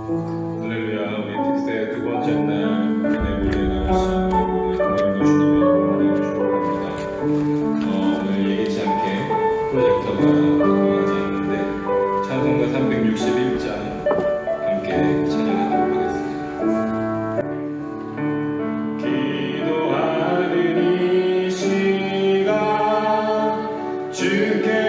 할렐루야. 우리 특세 두 번째 날 기대 무대가 시작되고 오늘도 주님의 응원을 축복합니다. 오늘 예기치 않게 프로젝터가 작동하지 않는데 찬송가 361장 함께 찬양하도록 하겠습니다. 기도하는 이 시간 주께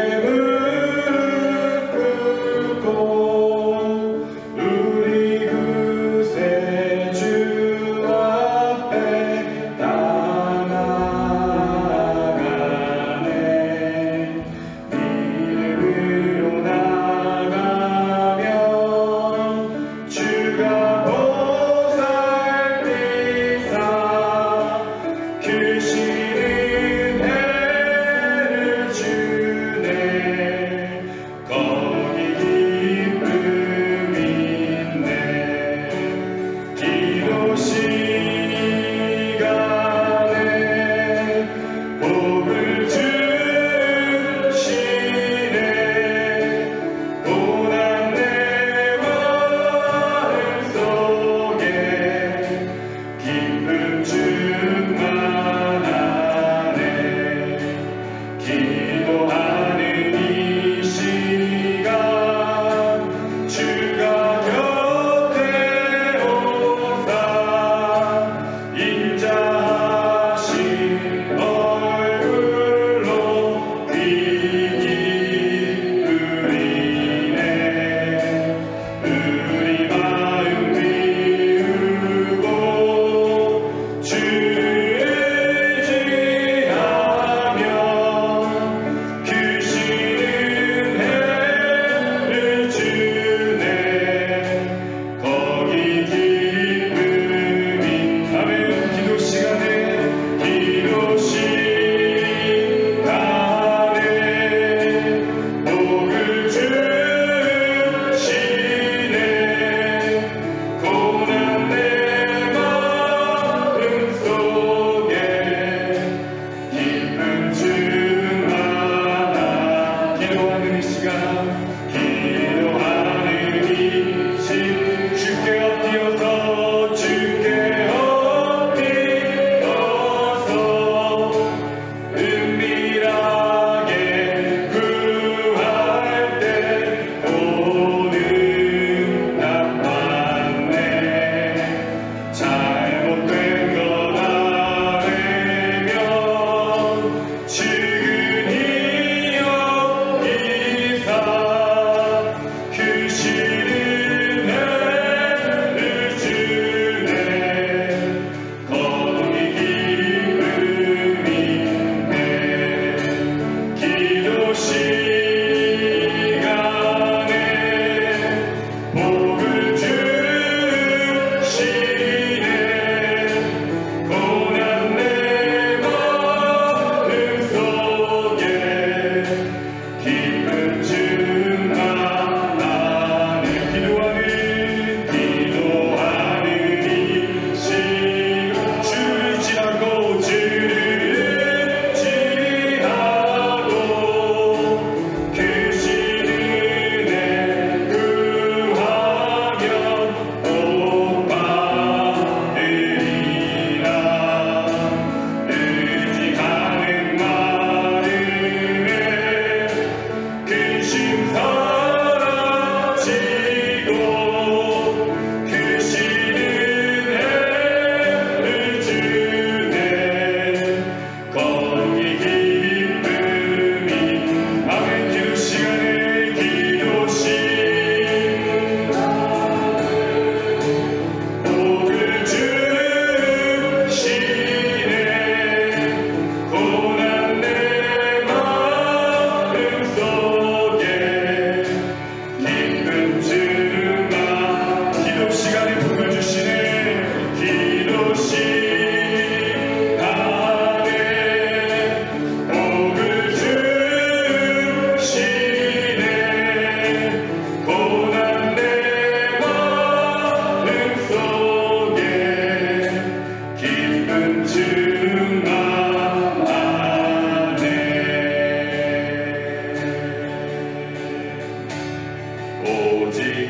기도 시간에 복을 주시네.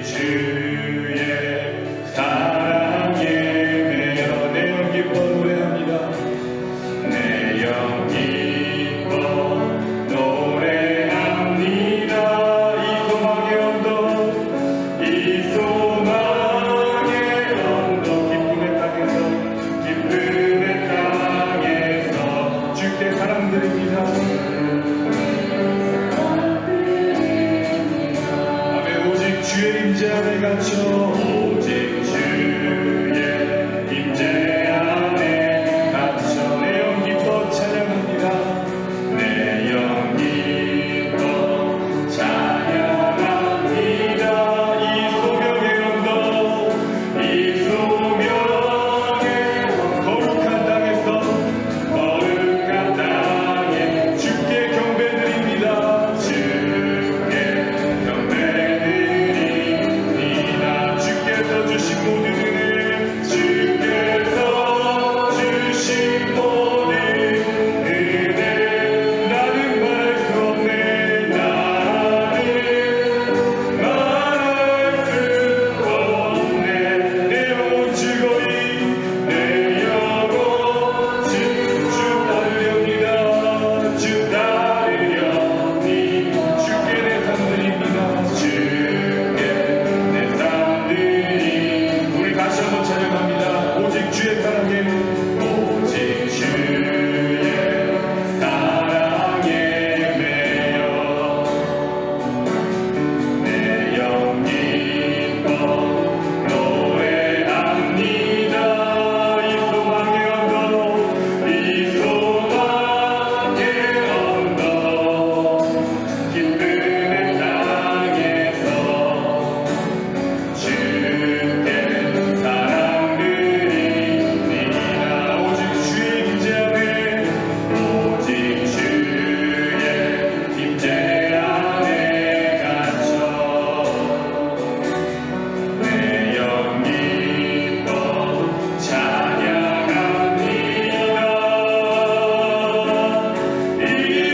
주의 사랑에 매여 내 영 기뻐 노래합니다. 내 영 기뻐 노래합니다. 이 소망의 언덕 이 소망의 언덕 기쁨의 땅에서 기쁨의 땅에서 주께 사랑드립니다. 아멘. 오직 주의 임재 안에 갇혀 오직 주의 임재 안에 갇혀 내 영 기뻐 찬양합니다. 내 영 기뻐 찬양합니다. 이 소명의 언덕 이 소명의 거룩한 땅에서 거룩한 땅에 주께 경배드립니다. 주께 경배드립니다. 주께서 주신 모든 은혜 주께서 주신 모든 은혜 나는 말할 수 없네. 나는 말할 수 없네. 내 영혼 즐거이 내 영혼 주 따르렵니다. 주 따르렵니 주께 내 삶드립니다. 주께 내 삶드리 우리 다시 한번 찬양합니다. 오직 주의 사랑에 오직 주의 사랑에 매여 내 영 기뻐 노래합니다. 이 소망의 언덕 이 소망의 언덕 기쁨의 땅에서 주께 사랑드립니다. 오직 주의 임재 안에 오직 주의 임재 안에 갇혀 내 영 기뻐 찬양합니다. 이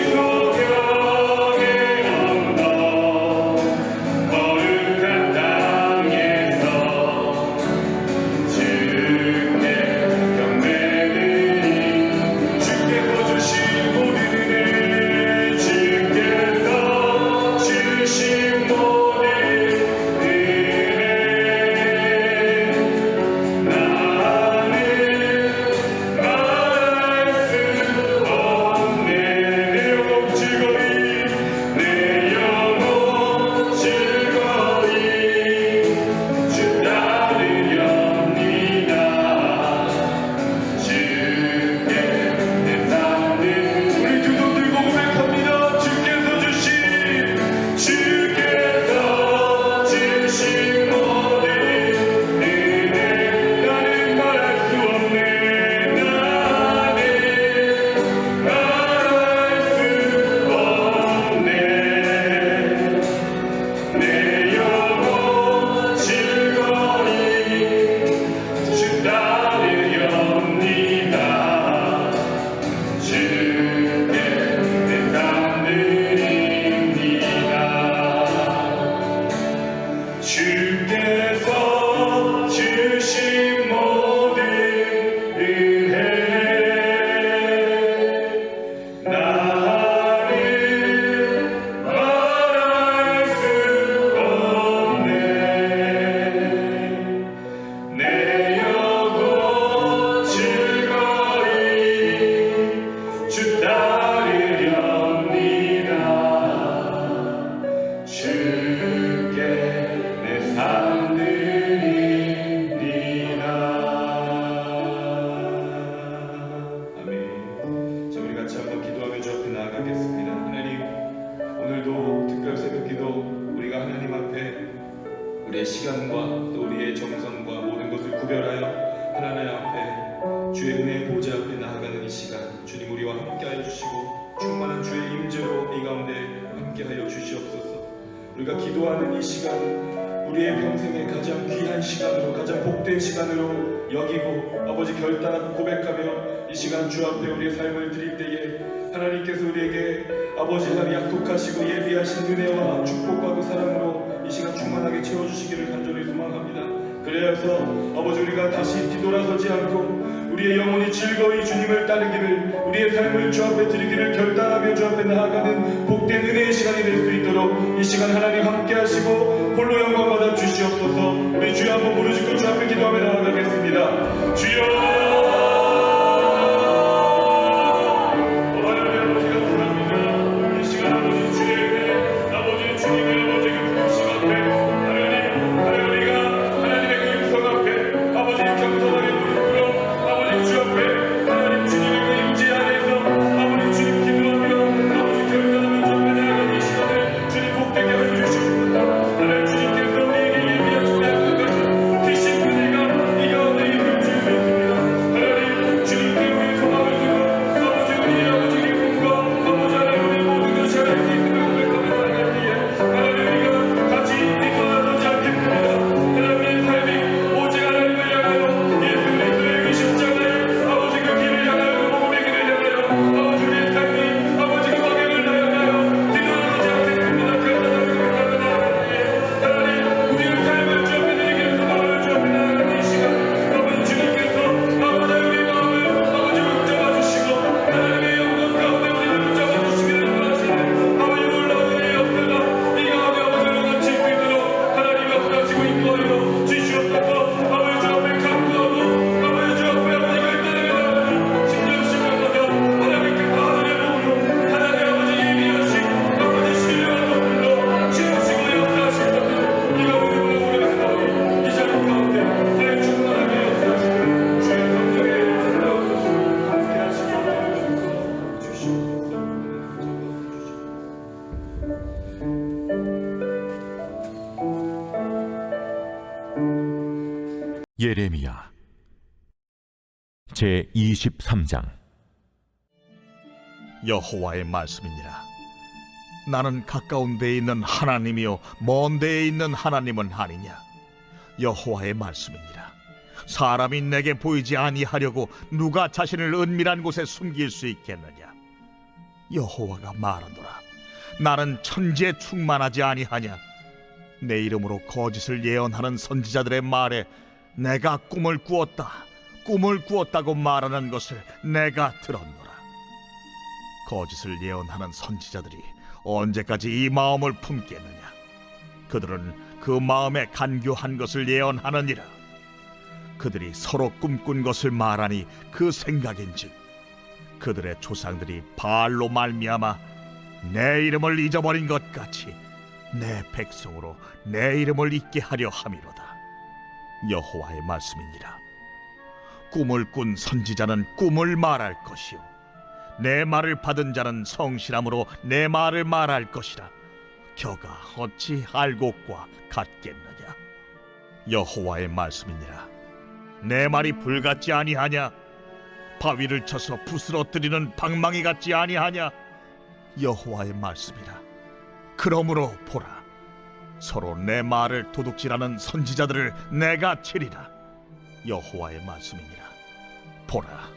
소명의 언덕 거룩한 땅에서 주께 경배드리 주께서 주신 모든 은혜 주께서 주신 모든 은혜 나는 말할 수 없네. 내 영혼 즐거이 내 영혼 즐거이 주 따르렵니다. 주께 내 삶을 우리 두 손 들고 고백합니다. 주께서 주신 모든 은혜 나는 말할 수 없네. 나는 말할 수 없네. 내 영혼 즐거이 주 따르렵니다. 주께 내 삶드립니다. 주께서 주신 모든 은혜 나는 말할 수 없네. 내 영혼 즐거이 주 따르렵니다. 주께 내 삶드립니다. 아멘. 자, 우리 같이 한번 기도하며 주 앞에 나아가겠습니다. 하나님, 오늘도 특별 새벽기도 우리가 하나님 앞에 우리의 시간과 또 우리의 정성과 모든 것을 구별하여 하나님 앞에 주의 은혜의 보좌 앞에 나아가는 이 시간, 주님 우리와 함께하여 주시고 충만한 주의 임재로 이 가운데 함께하여 주시옵소서. 우리가 기도하는 이 시간, 우리의 평생에 가장 귀한 시간으로, 가장 복된 시간으로 여기고 아버지 결단하고 고백하며 이 시간 주 앞에 우리의 삶을 드릴 때에 하나님께서 우리에게 아버지 하나님 약속하시고 예비하신 은혜와 축복과 그 사랑으로 이 시간 충만하게 채워주시기를 간절히 소망합니다. 그래서 아버지 우리가 다시 뒤돌아서지 않고 우리의 영혼이 즐거이 주님을 따르기를, 우리의 삶을 주 앞에 드리기를 결단하며 주 앞에 나아가는 복된 은혜의 시간이 될 수 있도록 이 시간 하나님 함께 하시고 홀로 영광 받아 주시옵소서. 우리 주여 한번 부르짖고 주 앞에 기도하며 나아가겠습니다. 주여 예레미야 제23장. 여호와의 말씀이니라. 나는 가까운 데에 있는 하나님이요 먼 데에 있는 하나님은 아니냐. 여호와의 말씀이니라. 사람이 내게 보이지 아니하려고 누가 자신을 은밀한 곳에 숨길 수 있겠느냐. 여호와가 말하노라. 나는 천지에 충만하지 아니하냐. 내 이름으로 거짓을 예언하는 선지자들의 말에 내가 꿈을 꾸었다고 말하는 것을 내가 들었노라. 거짓을 예언하는 선지자들이 언제까지 이 마음을 품겠느냐. 그들은 그 마음에 간교한 것을 예언하느니라. 그들이 서로 꿈꾼 것을 말하니 그 생각인즉 그들의 조상들이 바알로 말미암아 내 이름을 잊어버린 것 같이 내 백성으로 내 이름을 잊게 하려 함이로다. 여호와의 말씀이니라. 꿈을 꾼 선지자는 꿈을 말할 것이요 내 말을 받은 자는 성실함으로 내 말을 말할 것이라. 겨가 어찌 알곡과 같겠느냐. 여호와의 말씀이니라. 내 말이 불같지 아니하냐. 바위를 쳐서 부스러뜨리는 방망이 같지 아니하냐. 여호와의 말씀이라. 그러므로 보라, 서로 내 말을 도둑질하는 선지자들을 내가 치리라. 여호와의 말씀이니라. 보라,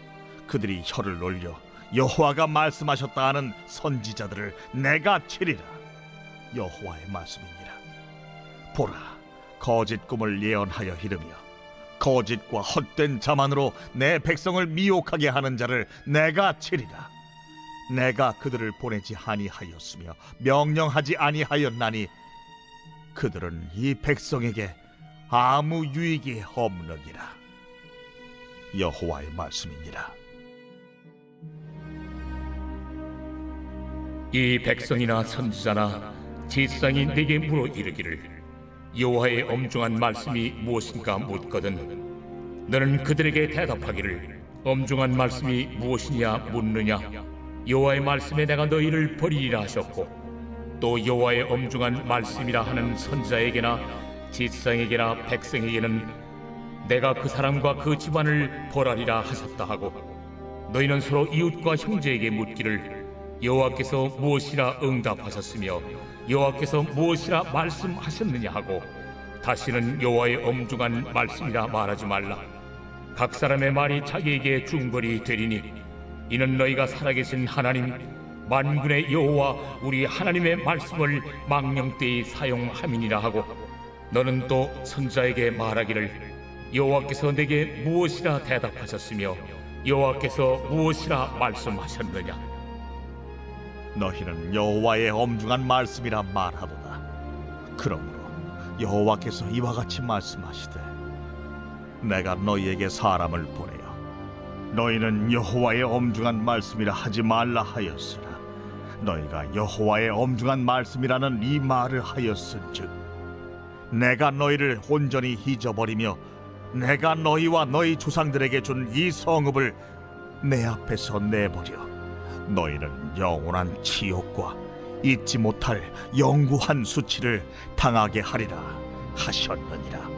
그들이 혀를 놀려 여호와가 말씀하셨다 하는 선지자들을 내가 치리라. 여호와의 말씀이니라. 보라, 거짓 꿈을 예언하여 이르며 거짓과 헛된 자만으로 내 백성을 미혹하게 하는 자를 내가 치리라. 내가 그들을 보내지 아니하였으며 명령하지 아니하였나니 그들은 이 백성에게 아무 유익이 없느니라. 여호와의 말씀이니라. 이 백성이나 선지자나 지상이 네게 물어 이르기를 여호와의 엄중한 말씀이 무엇인가 묻거든 너는 그들에게 대답하기를 엄중한 말씀이 무엇이냐 묻느냐. 여호와의 말씀에 내가 너희를 버리리라 하셨고 또 여호와의 엄중한 말씀이라 하는 선지자에게나 지상에게나 백성에게는 내가 그 사람과 그 집안을 벌하리라 하셨다 하고 너희는 서로 이웃과 형제에게 묻기를 여호와께서 무엇이라 응답하셨으며 여호와께서 무엇이라 말씀하셨느냐 하고 다시는 여호와의 엄중한 말씀이라 말하지 말라. 각 사람의 말이 자기에게 중벌이 되리니 이는 너희가 살아계신 하나님 만군의 여호와 우리 하나님의 말씀을 망령되이 사용함이니라 하고 너는 또 선자에게 말하기를 여호와께서 내게 무엇이라 대답하셨으며 여호와께서 무엇이라 말씀하셨느냐. 너희는 여호와의 엄중한 말씀이라 말하도다. 그러므로 여호와께서 이와 같이 말씀하시되 내가 너희에게 사람을 보내어 너희는 여호와의 엄중한 말씀이라 하지 말라 하였으나 너희가 여호와의 엄중한 말씀이라는 이 말을 하였은즉 내가 너희를 온전히 잊어버리며 내가 너희와 너희 조상들에게 준 이 성읍을 내 앞에서 내버려 너희는 영원한 지옥과 잊지 못할 영구한 수치를 당하게 하리라 하셨느니라.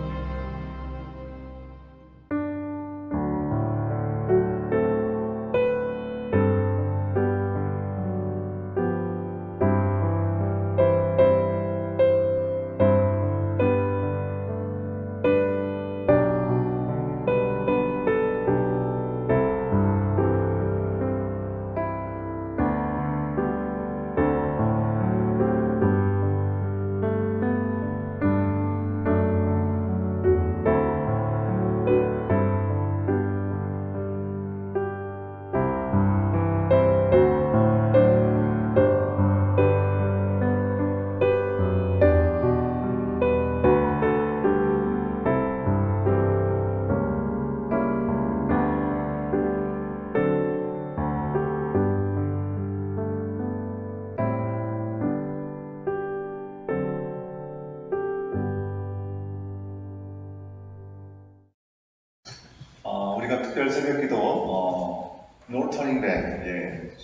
우리가 특별 새벽기도 No Turning Back,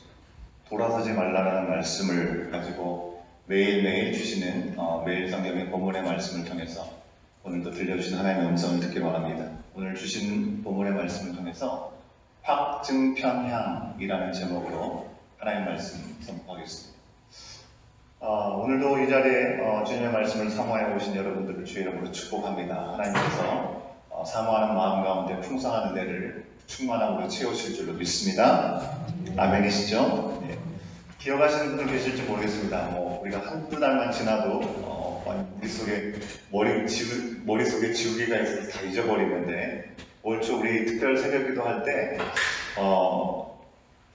돌아서지 말라는 말씀을 가지고 매일매일 주시는 매일 성경의 본문의 말씀을 통해서 오늘도 들려주신 하나님의 음성을 듣기로 합니다. 오늘 주신 본문의 말씀을 통해서 확증편향이라는 제목으로 하나님의 말씀 선포하겠습니다. 오늘도 이 자리에 주님의 말씀을 사모해 오신 여러분들을 주의 이름으로 축복합니다. 하나님께서 사모하는 마음 가운데 풍성한 은혜를 충만함으로 채우실 줄로 믿습니다. 아멘이시죠? 네. 기억하시는 분들 계실지 모르겠습니다. 우리가 한두 달만 지나도 머릿속에 지우개가 있어서 다 잊어버리는데 올 초 우리 특별 새벽기도 할 때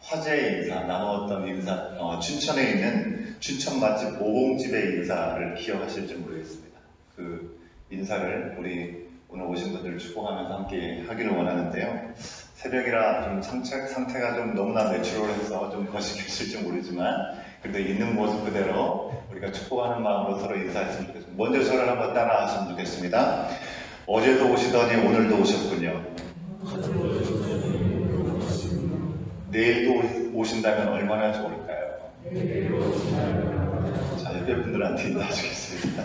화제의 인사, 나누었던 인사, 춘천에 있는 춘천 맛집 오봉집의 인사를 기억하실지 모르겠습니다. 그 인사를 우리 오늘 오신 분들 축복하면서 함께 하기를 원하는데요. 새벽이라 좀 상태가 좀 너무나 내추럴해서 좀 거시기하실지 모르지만 그래도 있는 모습 그대로 우리가 축복하는 마음으로 서로 인사했으면 좋겠습니다. 먼저 저를 한번 따라 하시면 좋겠습니다. 어제도 오시더니 오늘도 오셨군요. 내일도 오신다면 얼마나 좋을까요? 자, 옆에 분들한테 인사하시겠습니다.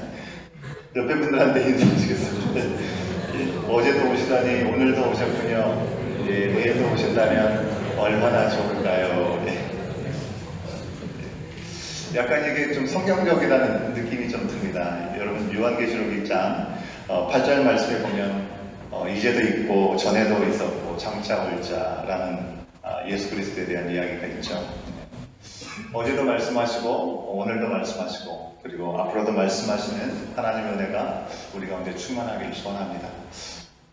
옆에 분들한테 인사하시겠습니다. 어제도 오시다니 오늘도 오셨군요. 내일도 오신다면 얼마나 좋을까요? 약간 이게 좀 성경적이라는 느낌이 좀 듭니다. 여러분 요한계시록 1장 8절 말씀에 보면 이제도 있고 전에도 있었고 장차 올 자라는 예수 그리스도에 대한 이야기가 있죠. 어제도 말씀하시고 오늘도 말씀하시고 그리고 앞으로도 말씀하시는 하나님의 은혜가 우리 가운데 충만하기를 소원합니다.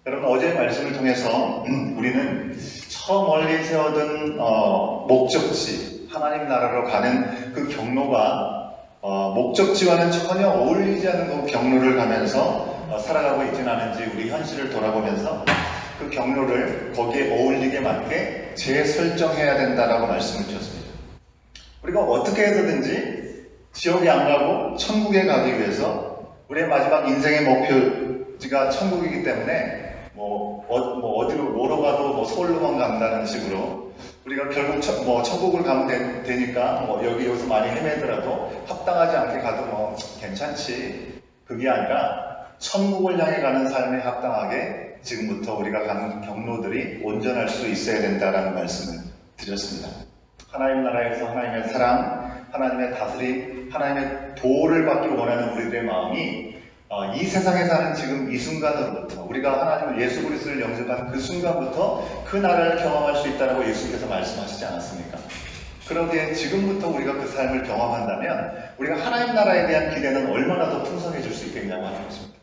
여러분 어제의 말씀을 통해서 우리는 저 멀리 세워둔 목적지 하나님 나라로 가는 그 경로가 목적지와는 전혀 어울리지 않는 그 경로를 가면서 살아가고 있지는 않은지 우리 현실을 돌아보면서 그 경로를 거기에 어울리게 맞게 재설정해야 된다라고 말씀을 주셨습니다. 우리가 어떻게 해서든지 지옥에 안 가고 천국에 가기 위해서 우리의 마지막 인생의 목표지가 천국이기 때문에 어디로 뭐로 가도 서울로만 간다는 식으로 우리가 결국 천국을 가면 되니까 여기서 많이 헤매더라도 합당하지 않게 가도 괜찮지. 그게 아니라 천국을 향해 가는 삶에 합당하게 지금부터 우리가 가는 경로들이 온전할 수 있어야 된다라는 말씀을 드렸습니다. 하나님 나라에서 하나님의 사랑, 하나님의 다스림, 하나님의 도를 받기 원하는 우리들의 마음이 이 세상에 사는 지금 이 순간으로부터 우리가 하나님을 예수 그리스도를 영접한 그 순간부터 그 나라를 경험할 수 있다고 예수께서 말씀하시지 않았습니까? 그러기에 지금부터 우리가 그 삶을 경험한다면 우리가 하나님 나라에 대한 기대는 얼마나 더 풍성해질 수 있겠냐고 하는 것입니다.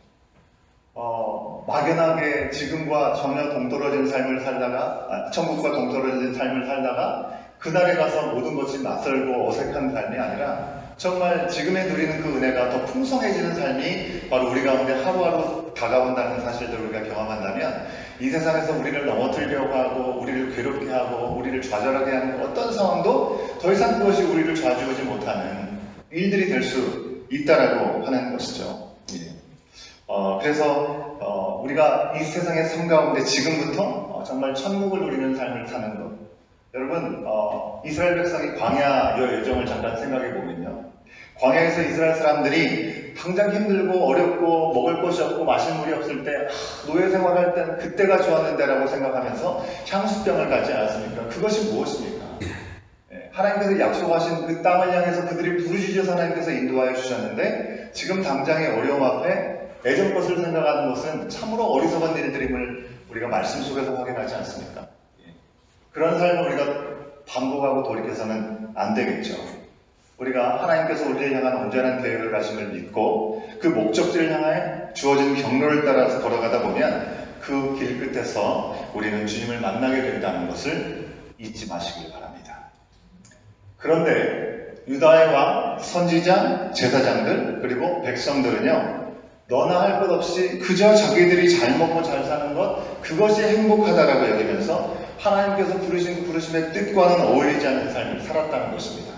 막연하게 지금과 전혀 동떨어진 삶을 살다가, 천국과 동떨어진 삶을 살다가 그날에 가서 모든 것이 낯설고 어색한 삶이 아니라 정말 지금에 누리는 그 은혜가 더 풍성해지는 삶이 바로 우리 가운데 하루하루 다가온다는 사실들을 우리가 경험한다면 이 세상에서 우리를 넘어뜨리려고 하고 우리를 괴롭게 하고 우리를 좌절하게 하는 어떤 상황도 더 이상 그것이 우리를 좌지우지 못하는 일들이 될 수 있다라고 하는 것이죠. 그래서 우리가 이 세상의 삶 가운데 지금부터 정말 천국을 누리는 삶을 사는 것. 여러분, 이스라엘 백성이 광야 여정을 잠깐 생각해 보면요. 광야에서 이스라엘 사람들이 당장 힘들고 어렵고 먹을 것이 없고 마실 물이 없을 때 노예 생활할 땐 그때가 좋았는데 라고 생각하면서 향수병을 갖지 않았습니까? 그것이 무엇입니까? 하나님께서 약속하신 그 땅을 향해서 그들이 부르짖어서 하나님께서 인도하여 주셨는데 지금 당장의 어려움 앞에 예전 것을 생각하는 것은 참으로 어리석은 일들임을 우리가 말씀 속에서 확인하지 않습니까? 그런 삶을 우리가 반복하고 돌이켜서는 안 되겠죠. 우리가 하나님께서 우리를 향한 온전한 계획을 가심을 믿고 그 목적지를 향해 주어진 경로를 따라서 걸어가다 보면 그 길 끝에서 우리는 주님을 만나게 된다는 것을 잊지 마시길 바랍니다. 그런데 유다의 왕, 선지자, 제사장들 그리고 백성들은요. 너나 할 것 없이 그저 자기들이 잘 먹고 잘 사는 것 그것이 행복하다라고 여기면서 하나님께서 부르신 부르심의 뜻과는 어울리지 않는 삶을 살았다는 것입니다.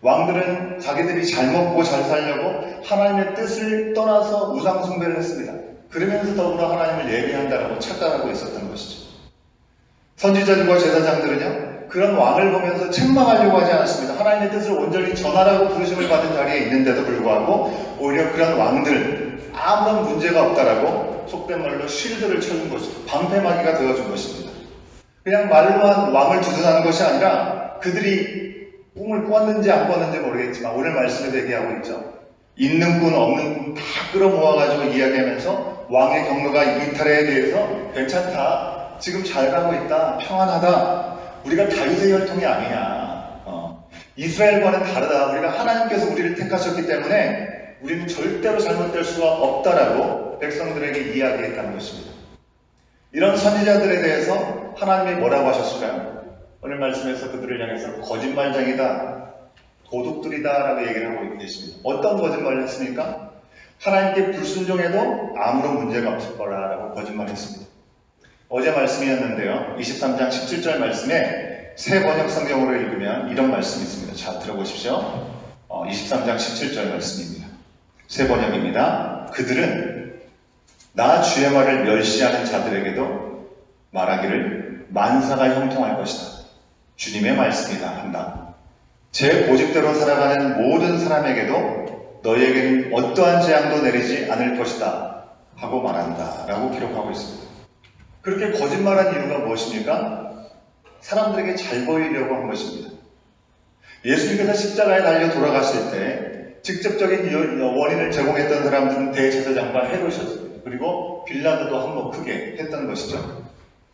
왕들은 자기들이 잘 먹고 잘 살려고 하나님의 뜻을 떠나서 우상 숭배를 했습니다. 그러면서 더불어 하나님을 예배한다라고 착각하고 있었던 것이죠. 선지자들과 제사장들은요. 그런 왕을 보면서 책망하려고 하지 않았습니다. 하나님의 뜻을 온전히 전하라고 부르심을 받은 자리에 있는데도 불구하고 오히려 그런 왕들 아무런 문제가 없다라고 속된 말로 쉴드를 쳐준 것이죠. 방패막이가 되어준 것입니다. 그냥 말로만 왕을 두둔하는 것이 아니라 그들이 꿈을 꿨는지 안 꿨는지 모르겠지만 오늘 말씀에 얘기하고 있죠. 있는 꿈 없는 꿈 다 끌어모아가지고 이야기하면서 왕의 경로가 이탈에 대해서 괜찮다. 지금 잘 가고 있다. 평안하다. 우리가 다윗의 혈통이 아니냐. 이스라엘과는 다르다. 우리가 하나님께서 우리를 택하셨기 때문에 우리는 절대로 잘못될 수가 없다라고 백성들에게 이야기했다는 것입니다. 이런 선지자들에 대해서 하나님이 뭐라고 하셨을까요? 오늘 말씀에서 그들을 향해서 거짓말쟁이다, 도둑들이다 라고 얘기를 하고 계십니다. 어떤 거짓말을 했습니까? 하나님께 불순종해도 아무런 문제가 없을 거라고 거짓말했습니다. 어제 말씀이었는데요. 23장 17절 말씀에 새 번역 성경으로 읽으면 이런 말씀이 있습니다. 자, 들어보십시오. 23장 17절 말씀입니다. 새 번역입니다. 그들은 나 주의 말을 멸시하는 자들에게도 말하기를 만사가 형통할 것이다. 주님의 말씀이다 한다. 제 고집대로 살아가는 모든 사람에게도 너희에게는 어떠한 재앙도 내리지 않을 것이다 하고 말한다 라고 기록하고 있습니다. 그렇게 거짓말한 이유가 무엇입니까? 사람들에게 잘 보이려고 한 것입니다. 예수님께서 십자가에 달려 돌아가실 때 직접적인 원인을 제공했던 사람들은 대제사장과 헤롯이었습니다. 그리고 빌라도도 한몫 크게 했던 것이죠.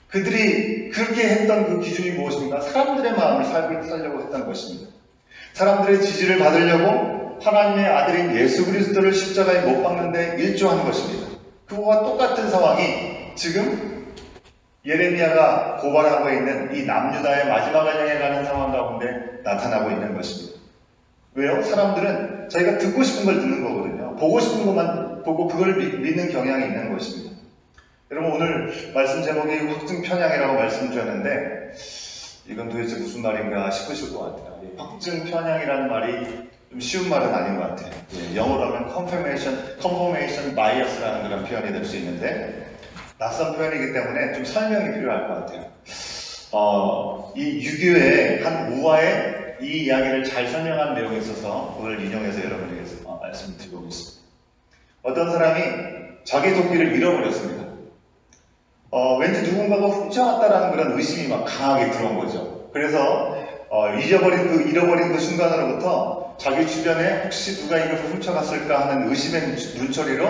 그들이 그렇게 했던 그 기준이 무엇입니까? 사람들의 마음을 살려고 했던 것입니다. 사람들의 지지를 받으려고 하나님의 아들인 예수 그리스도를 십자가에 못 박는데 일조한 것입니다. 그거와 똑같은 상황이 지금 예레미야가 고발하고 있는 이 남유다의 마지막을 향해 가는 상황 가운데 나타나고 있는 것입니다. 왜요? 사람들은 자기가 듣고 싶은 걸 듣는 거거든요. 보고 싶은 것만 보고 그걸 믿는 경향이 있는 것입니다. 여러분 오늘 말씀 제목이 확증편향이라고 말씀드렸는데 이건 도대체 무슨 말인가 싶으실 것 같아요. 확증편향이라는 말이 좀 쉬운 말은 아닌 것 같아요. 영어로 하면 confirmation bias라는 그런 표현이 될 수 있는데 낯선 표현이기 때문에 좀 설명이 필요할 것 같아요. 이 유교의 한 우화에 이 이야기를 잘 설명한 내용이 있어서 그걸 인용해서 여러분에게 말씀을 드리고 있습니다. 어떤 사람이 자기 도끼를 잃어버렸습니다. 왠지 누군가가 훔쳐갔다라는 그런 의심이 막 강하게 들어온 거죠. 그래서 잃어버린 그 순간으로부터 자기 주변에 혹시 누가 이것을 훔쳐갔을까 하는 의심의 눈초리로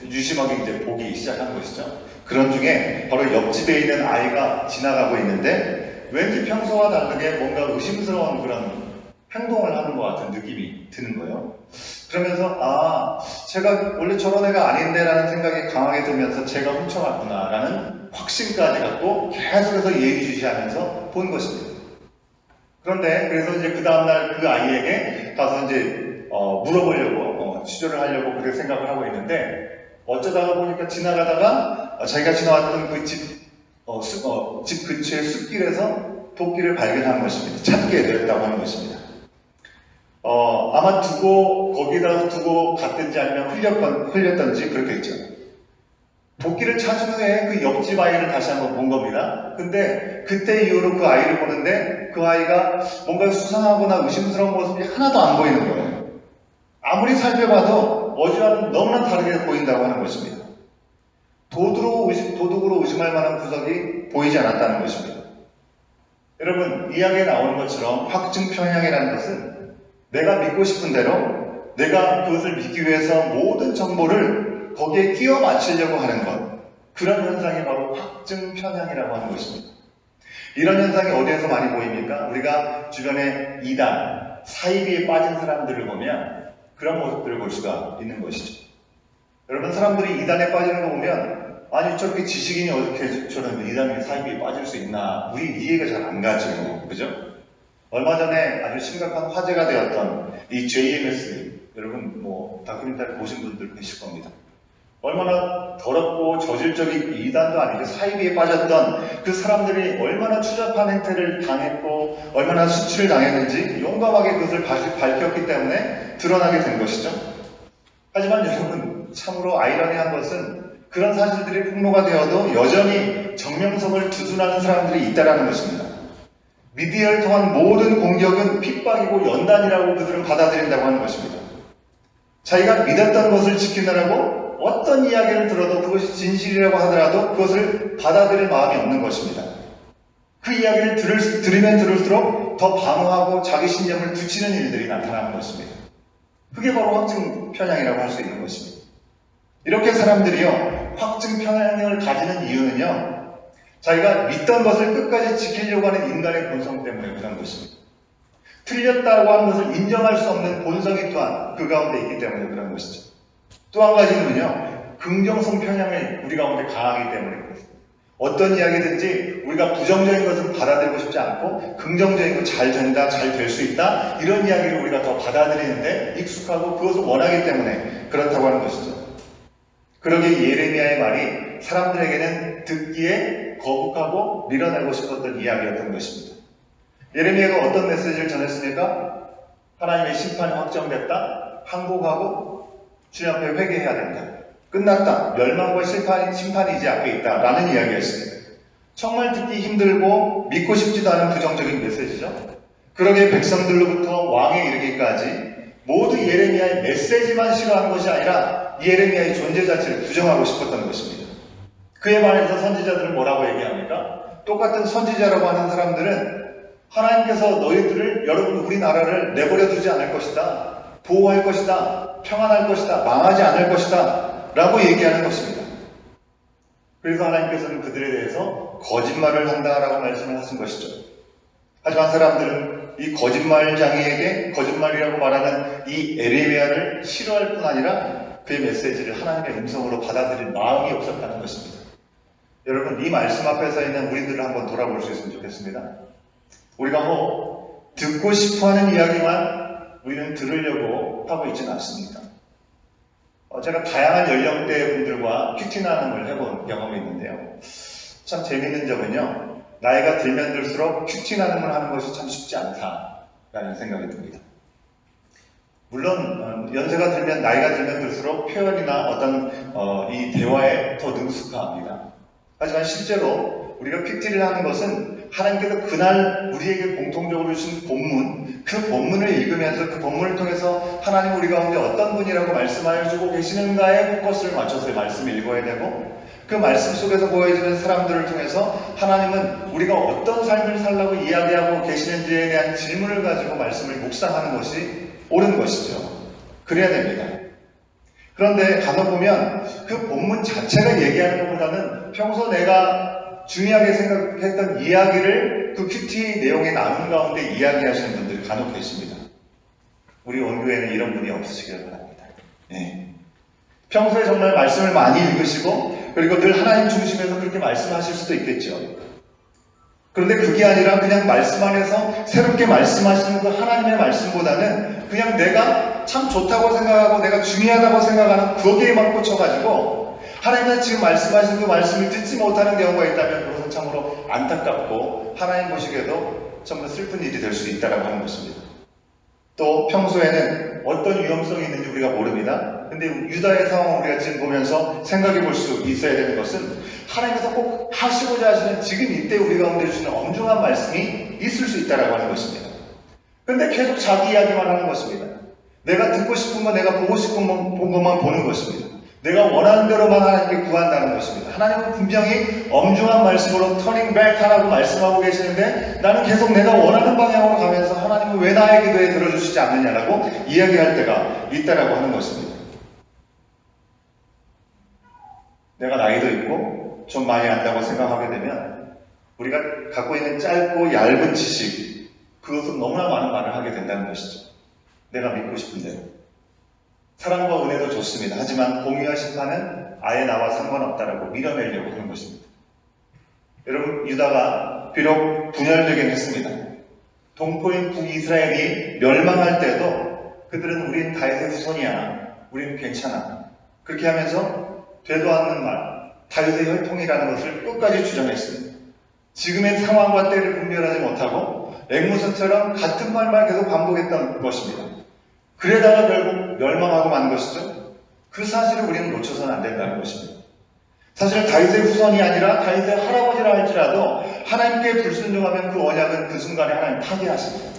유심하게 이제 보기 시작한 것이죠. 그런 중에 바로 옆집에 있는 아이가 지나가고 있는데 왠지 평소와 다르게 뭔가 의심스러운 그런 행동을 하는 것 같은 느낌이 드는 거예요. 그러면서 제가 원래 저런 애가 아닌데 라는 생각이 강하게 들면서 제가 훔쳐갔구나 라는 확신까지 갖고 계속해서 예의주시하면서 본 것입니다. 그런데 그래서 이제 그 다음날 그 아이에게 가서 이제 물어보려고 취조를 하려고 그렇게 생각을 하고 있는데 어쩌다가 보니까 지나가다가 자기가 지나왔던 그 집 근처의 숲길에서 도끼를 발견한 것입니다. 찾게 되었다고 하는 것입니다. 아마 거기다 두고 갔든지 아니면 흘렸던지 그렇겠죠. 도끼를 찾은 후에 그 옆집 아이를 다시 한번 본 겁니다. 근데 그때 이후로 그 아이를 보는데 그 아이가 뭔가 수상하거나 의심스러운 모습이 하나도 안 보이는 거예요. 아무리 살펴봐도 너무나 다르게 보인다고 하는 것입니다. 도둑으로 의심할 만한 구석이 보이지 않았다는 것입니다. 여러분, 이야기에 나오는 것처럼 확증 편향이라는 것은 내가 믿고 싶은 대로 내가 그것을 믿기 위해서 모든 정보를 거기에 끼워 맞추려고 하는 것, 그런 현상이 바로 확증 편향이라고 하는 것입니다. 이런 현상이 어디에서 많이 보입니까? 우리가 주변에 이단, 사이비에 빠진 사람들을 보면 그런 모습들을 볼 수가 있는 것이죠. 여러분, 사람들이 이단에 빠지는 거 보면 아니 저렇게 지식인이 어떻게 저런 이단에 사이비에 빠질 수 있나, 우리 이해가 잘 안 가죠. 그죠? 얼마 전에 아주 심각한 화제가 되었던 이 JMS, 여러분 다큐멘터리 보신 분들 계실 겁니다. 얼마나 더럽고 저질적인 이단도 아니고 사이비에 빠졌던 그 사람들이 얼마나 추잡한 행태를 당했고 얼마나 수치를 당했는지 용감하게 그것을 밝혔기 때문에 드러나게 된 것이죠. 하지만 여러분, 참으로 아이러니한 것은 그런 사실들이 폭로가 되어도 여전히 정명석을 두둔하는 사람들이 있다는 것입니다. 미디어를 통한 모든 공격은 핍박이고 연단이라고 그들은 받아들인다고 하는 것입니다. 자기가 믿었던 것을 지키느라고 어떤 이야기를 들어도 그것이 진실이라고 하더라도 그것을 받아들일 마음이 없는 것입니다. 그 이야기를 들으면 들을수록 더 방어하고 자기 신념을 굳히는 일들이 나타나는 것입니다. 그게 바로 확증 편향이라고 할 수 있는 것입니다. 이렇게 사람들이요, 확증 편향을 가지는 이유는요, 자기가 믿던 것을 끝까지 지키려고 하는 인간의 본성 때문에 그런 것입니다. 틀렸다고 하는 것을 인정할 수 없는 본성이 또한 그 가운데 있기 때문에 그런 것이죠. 또 한 가지는요, 긍정성 편향이 우리 가운데 강하기 때문에 그렇습니다. 어떤 이야기든지 우리가 부정적인 것은 받아들이고 싶지 않고 긍정적인 것, 잘 된다, 잘 될 수 있다, 이런 이야기를 우리가 더 받아들이는데 익숙하고 그것을 원하기 때문에 그렇다고 하는 것이죠. 그러기에 예레미야의 말이 사람들에게는 듣기에 거북하고 밀어내고 싶었던 이야기였던 것입니다. 예레미야가 어떤 메시지를 전했습니까? 하나님의 심판이 확정됐다, 항복하고 주님 앞에 회개해야 된다, 끝났다, 멸망과 심판이 이제 앞에 있다 라는 이야기였습니다. 정말 듣기 힘들고 믿고 싶지도 않은 부정적인 메시지죠. 그러기에 백성들로부터 왕에 이르기까지 모두 예레미야의 메시지만 싫어하는 것이 아니라 예레미야의 존재 자체를 부정하고 싶었던 것입니다. 그에 반해서 선지자들은 뭐라고 얘기합니까? 똑같은 선지자라고 하는 사람들은 하나님께서 여러분 우리나라를 내버려 두지 않을 것이다, 보호할 것이다, 평안할 것이다, 망하지 않을 것이다 라고 얘기하는 것입니다. 그래서 하나님께서는 그들에 대해서 거짓말을 한다라고 말씀을 하신 것이죠. 하지만 사람들은 이 거짓말장이에게 거짓말이라고 말하는 이 예레미야를 싫어할 뿐 아니라 그의 메시지를 하나님의 음성으로 받아들일 마음이 없었다는 것입니다. 여러분, 이 말씀 앞에 서 있는 우리들을 한번 돌아볼 수 있으면 좋겠습니다. 우리가 듣고 싶어하는 이야기만 우리는 들으려고 하고 있지는 않습니다. 제가 다양한 연령대 분들과 큐티 나눔을 해본 경험이 있는데요. 참 재미있는 점은요, 나이가 들면 들수록 큐티 나눔을 하는 것이 참 쉽지 않다라는 생각이 듭니다. 물론 연세가 들면, 나이가 들면 들수록 표현이나 어떤 이 대화에 더 능숙합니다. 하지만 실제로 우리가 큐티를 하는 것은 하나님께서 그날 우리에게 공통적으로 주신 본문, 그 본문을 읽으면서 그 본문을 통해서 하나님 우리 가운데 어떤 분이라고 말씀하여 주고 계시는가에 포커스를 맞춰서 말씀을 읽어야 되고, 그 말씀 속에서 보여지는 사람들을 통해서 하나님은 우리가 어떤 삶을 살라고 이야기하고 계시는지에 대한 질문을 가지고 말씀을 묵상하는 것이 옳은 것이죠. 그래야 됩니다. 그런데 간혹 보면 그 본문 자체가 얘기하는 것보다는 평소 내가 중요하게 생각했던 이야기를 그 큐티 내용의 나눈 가운데 이야기하시는 분들이 간혹 계십니다. 우리 원교회는 이런 분이 없으시길 바랍니다. 예. 평소에 정말 말씀을 많이 읽으시고 그리고 늘 하나님 중심에서 그렇게 말씀하실 수도 있겠죠. 그런데 그게 아니라 그냥 말씀 안에서 새롭게 말씀하시는 그 하나님의 말씀보다는 그냥 내가 참 좋다고 생각하고 내가 중요하다고 생각하는 거기에만 꽂혀가지고 하나님께서 지금 말씀하신 그 말씀을 듣지 못하는 경우가 있다면 그것은 참으로 안타깝고 하나님 보시기에도 정말 슬픈 일이 될 수 있다고 하는 것입니다. 또 평소에는 어떤 위험성이 있는지 우리가 모릅니다. 근데 유다의 상황을 우리가 지금 보면서 생각해 볼 수 있어야 되는 것은 하나님께서 꼭 하시고자 하시는 지금 이때 우리 가운데 주시는 엄중한 말씀이 있을 수 있다고 하는 것입니다. 근데 계속 자기 이야기만 하는 것입니다. 내가 듣고 싶은 거, 내가 보고 싶은 것만 보는 것입니다. 내가 원하는 대로만 하나님께 구한다는 것입니다. 하나님은 분명히 엄중한 말씀으로 터닝 백 하라고 말씀하고 계시는데 나는 계속 내가 원하는 방향으로 가면서 하나님은 왜 나의 기도에 들어주시지 않느냐라고 이야기할 때가 있다라고 하는 것입니다. 내가 나이도 있고 좀 많이 안다고 생각하게 되면 우리가 갖고 있는 짧고 얇은 지식 그것은 너무나 많은 말을 하게 된다는 것이죠. 내가 믿고 싶은 대로. 사랑과 은혜도 좋습니다. 하지만 공의와 심판은 아예 나와 상관없다라고 밀어내려고 하는 것입니다. 여러분, 유다가 비록 분열되긴 했습니다. 동포인 북이스라엘이 멸망할 때도 그들은 우린 다윗의 후손이야. 우리는 괜찮아. 그렇게 하면서 되도 않는 말, 다윗의 혈통이라는 것을 끝까지 주장했습니다. 지금의 상황과 때를 분별하지 못하고 앵무새처럼 같은 말만 계속 반복했던 것입니다. 그러다가 결국 멸망하고 만 것이죠. 그 사실을 우리는 놓쳐서는 안 된다는 것입니다. 사실 다윗의 후손이 아니라 다윗의 할아버지라 할지라도 하나님께 불순종하면 그 언약은 그 순간에 하나님 타개하십니다.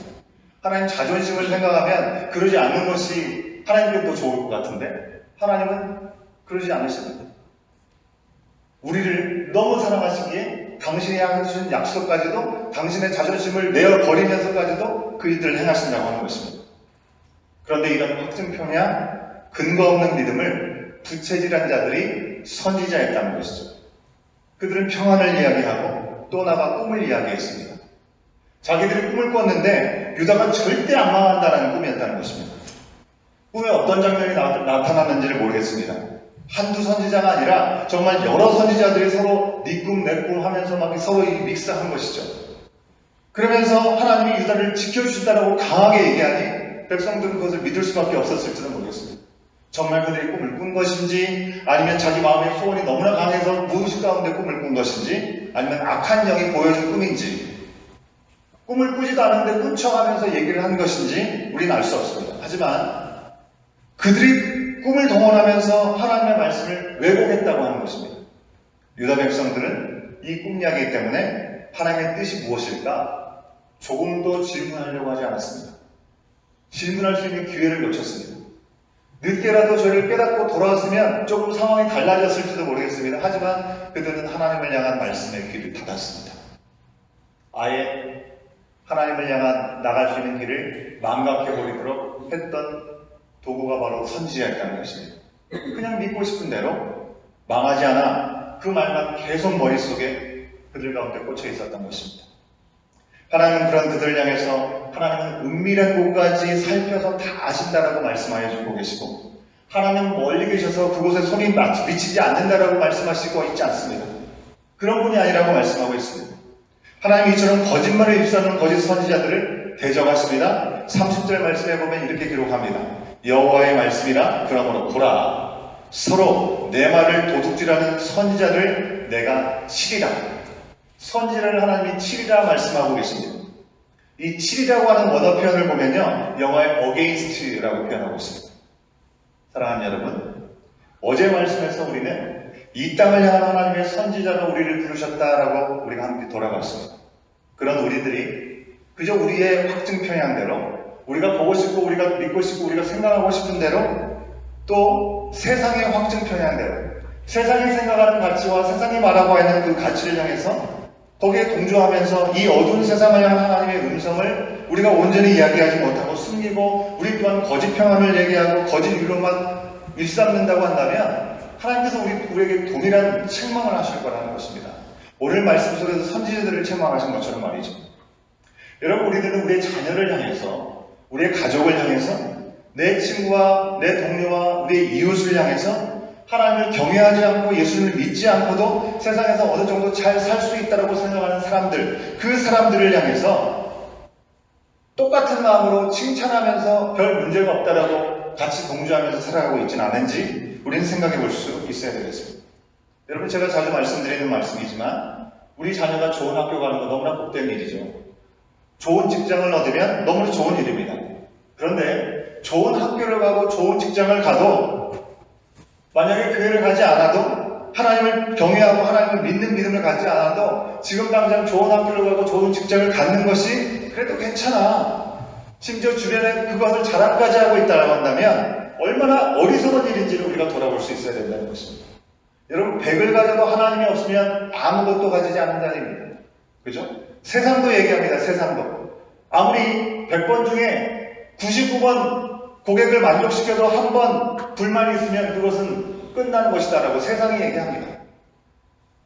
하나님 자존심을 생각하면 그러지 않는 것이 하나님께 더 좋을 것 같은데 하나님은 그러지 않으십니다. 우리를 너무 사랑하시기에 당신이 하신 약속까지도 당신의 자존심을 내어버리면서까지도 그 일들을 행하신다고 하는 것입니다. 그런데 이런 확증평야 근거 없는 믿음을 부채질한 자들이 선지자였다는 것이죠. 그들은 평안을 이야기하고 또 나가 꿈을 이야기했습니다. 자기들이 꿈을 꿨는데 유다가 절대 안 망한다는 꿈이었다는 것입니다. 꿈에 어떤 장면이 나타났는지를 모르겠습니다. 한두 선지자가 아니라 정말 여러 선지자들이 서로 네 꿈 내 꿈 하면서 막 서로 믹스한 것이죠. 그러면서 하나님이 유다를 지켜주신다라고 강하게 얘기하니 백성들은 그것을 믿을 수밖에 없었을지는 모르겠습니다. 정말 그들이 꿈을 꾼 것인지 아니면 자기 마음의 소원이 너무나 강해서 무의식 가운데 꿈을 꾼 것인지 아니면 악한 영이 보여준 꿈인지 꿈을 꾸지도 않은데 꾼척하면서 얘기를 한 것인지 우리는 알 수 없습니다. 하지만 그들이 꿈을 동원하면서 하나님의 말씀을 왜곡했다고 하는 것입니다. 유다 백성들은 이 꿈 이야기 때문에 하나님의 뜻이 무엇일까 조금도 질문하려고 하지 않았습니다. 질문할 수 있는 기회를 놓쳤습니다. 늦게라도 저를 깨닫고 돌아왔으면 조금 상황이 달라졌을지도 모르겠습니다. 하지만 그들은 하나님을 향한 말씀의 귀를 닫았습니다. 아예 하나님을 향한 나갈 수 있는 길을 망각해버리도록 했던 도구가 바로 선지자였다는 것입니다. 그냥 믿고 싶은 대로 망하지 않아 그 말만 계속 머릿속에 그들 가운데 꽂혀 있었던 것입니다. 하나님은 그런 그들을 향해서 하나님은 은밀한 곳까지 살펴서 다 아신다라고 말씀하여 주고 계시고 하나님은 멀리 계셔서 그곳에 손이 미치지 않는다라고 말씀하시고 있지 않습니다. 그런 분이 아니라고 말씀하고 있습니다. 하나님이 이처럼 거짓말을 입수하는 거짓 선지자들을 대적하십니다. 30절 말씀에 보면 이렇게 기록합니다. 여호와의 말씀이라 그러므로 보라 서로 내 말을 도둑질하는 선지자를 내가 치리라. 선지자를 하나님이 치리라 말씀하고 계십니다. 이 치리라고 하는 원어 표현을 보면요 영어의 against라고 표현하고 있습니다. 사랑하는 여러분, 어제 말씀에서 우리는 이 땅을 향한 하나님의 선지자가 우리를 부르셨다라고 우리가 함께 돌아갔습니다. 그런 우리들이 그저 우리의 확증 평양대로 우리가 보고 싶고 우리가 믿고 싶고 우리가 생각하고 싶은 대로 또 세상의 확증 평양대로 세상이 생각하는 가치와 세상이 말하고 있는 그 가치를 향해서 거기에 동조하면서 이 어두운 세상을 향한 하나님의 음성을 우리가 온전히 이야기하지 못하고 숨기고 우리 또한 거짓 평안을 얘기하고 거짓 위로만 일삼는다고 한다면 하나님께서 우리에게 동일한 책망을 하실 거라는 것입니다. 오늘 말씀 속에서 선지자들을 책망하신 것처럼 말이죠. 여러분, 우리들은 우리의 자녀를 향해서, 우리의 가족을 향해서, 내 친구와 내 동료와 우리의 이웃을 향해서 하나님을 경외하지 않고 예수님을 믿지 않고도 세상에서 어느 정도 잘 살 수 있다고 생각하는 사람들, 그 사람들을 향해서 똑같은 마음으로 칭찬하면서 별 문제가 없다라고 같이 동조하면서 살아가고 있지는 않은지 우리는 생각해 볼 수 있어야 되겠습니다. 여러분, 제가 자주 말씀드리는 말씀이지만 우리 자녀가 좋은 학교 가는 거 너무나 복된 일이죠. 좋은 직장을 얻으면 너무나 좋은 일입니다. 그런데 좋은 학교를 가고 좋은 직장을 가도 만약에 교회를 가지 않아도 하나님을 경외하고 하나님을 믿는 믿음을 갖지 않아도 지금 당장 좋은 학교를 가고 좋은 직장을 갖는 것이 그래도 괜찮아. 심지어 주변에 그것을 자랑까지 하고 있다고 한다면 얼마나 어리석은 일인지를 우리가 돌아볼 수 있어야 된다는 것입니다. 여러분, 100을 가져도 하나님이 없으면 아무것도 가지지 않는 자입니다. 그죠? 세상도 얘기합니다. 세상도. 아무리 100번 중에 99번 고객을 만족시켜도 한 번 불만이 있으면 그것은 끝나는 것이다라고 세상이 얘기합니다.